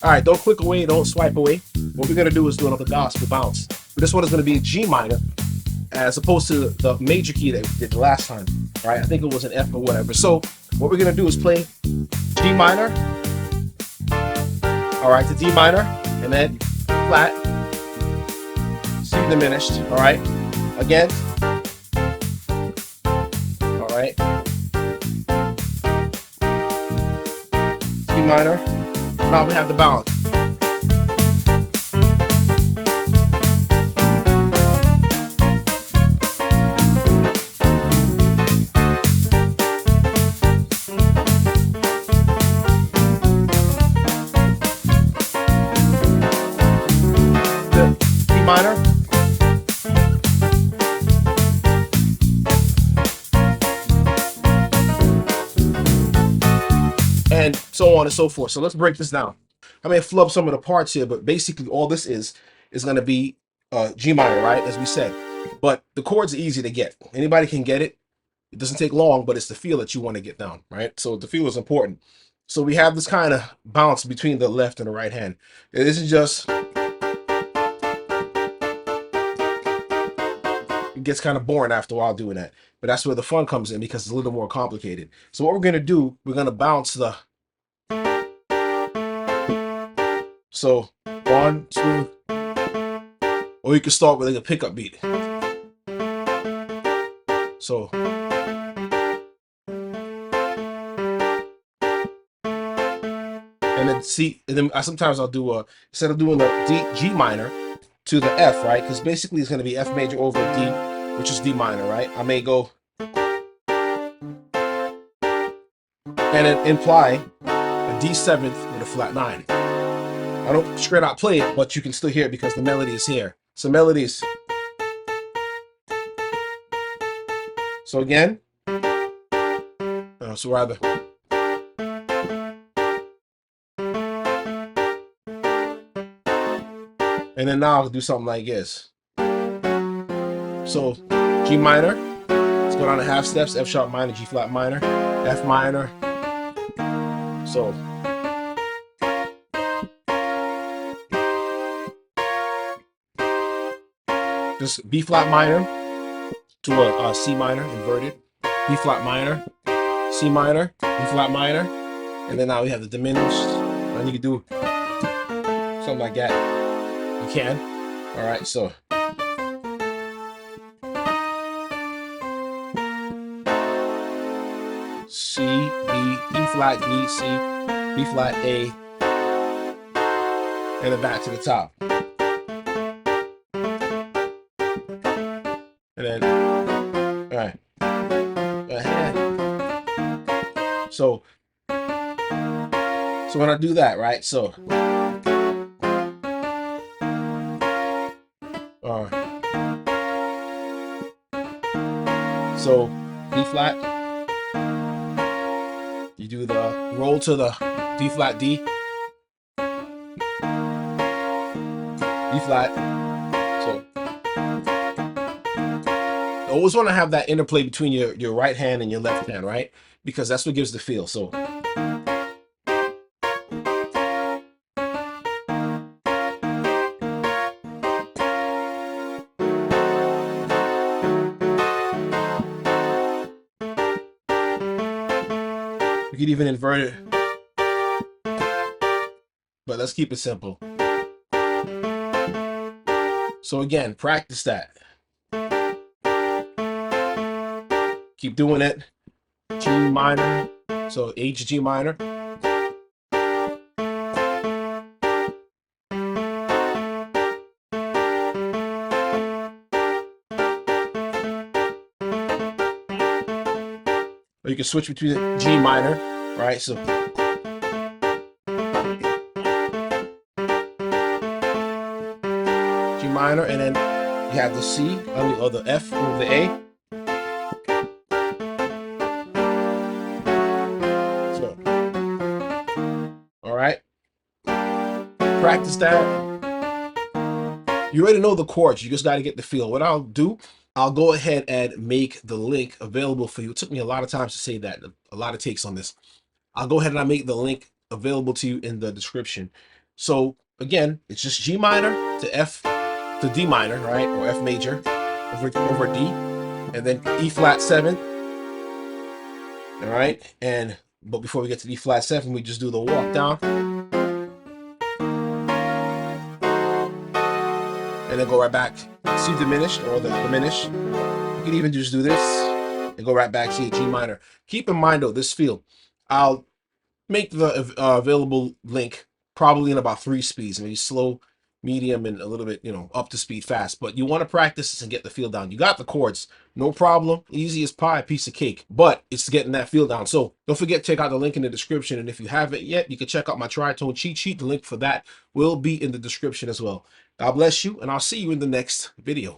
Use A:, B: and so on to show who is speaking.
A: All right, don't click away, don't swipe away. What we're gonna do is do another gospel bounce. But this one is gonna be G minor, as opposed to the major key that we did the last time. All right, I think it was an F or whatever. So what we're gonna do is play G minor, all right, to D minor, and then flat, C diminished, all right, again, all right, G minor. Now we have the balance. D minor, and so on and so forth. So let's break this down. I may flub some of the parts here, but basically all this is going to be G minor, right? As we said, but the chords are easy to get. Anybody can get it. It doesn't take long, but it's the feel that you want to get down, right? So the feel is important. So we have this kind of bounce between the left and the right hand. It isn't just, it gets kind of boring after a while doing that. But that's where the fun comes in, because it's a little more complicated. So what we're going to do, we're going to bounce the, so 1, 2, or you can start with like a pickup beat. So and then C, and then sometimes I'll do a, instead of doing the G minor to the F, right? Because basically it's going to be F major over D, which is D minor, right? I may go and then imply a D7 with a flat 9. I don't straight out play it, but you can still hear it because the melody is here. So melodies. So again, so rather. And then now I'll do something like this. So G minor, let's go down to half steps, F sharp minor, G flat minor, F minor. So just B flat minor to a C minor, inverted, B flat minor, C minor, B flat minor, and then now we have the diminished, and you can do something like that. You can. All right, so C, B, E flat, D, C, B flat, A, and then back to the top. And then, all right, go ahead. So when I do that, right, so so B flat, you do the roll to the D flat D, B flat. So you always want to have that interplay between your right hand and your left hand, right? Because that's what gives the feel. So you could even invert it, but let's keep it simple. So again, practice that. Keep doing it. G minor, so H, G minor. Or you can switch between the G minor, right? So G minor, and then you have the C, or the F over the A. So, all right. Practice that. You already know the chords. You just got to get the feel. What I'll do, I'll go ahead and make the link available for you. It took me a lot of times to say that, a lot of takes on this. I'll go ahead and I'll make the link available to you in the description. So again, it's just G minor to F to D minor, right? Or F major over D, and then E flat 7. All right. But before we get to E flat 7, we just do the walk down. And then go right back. C diminished or the diminished. You can even just do this and go right back to your G minor. Keep in mind though, this feel, I'll make the available link probably in about 3 speeds, maybe slow, medium, and a little bit, up to speed fast. But you want to practice this and get the feel down. You got the chords, no problem, easy as pie, piece of cake, but it's getting that feel down. So don't forget to check out the link in the description, and if you haven't yet, you can check out my tritone cheat sheet. The link for that will be in the description as well. God bless you, and I'll see you in the next video.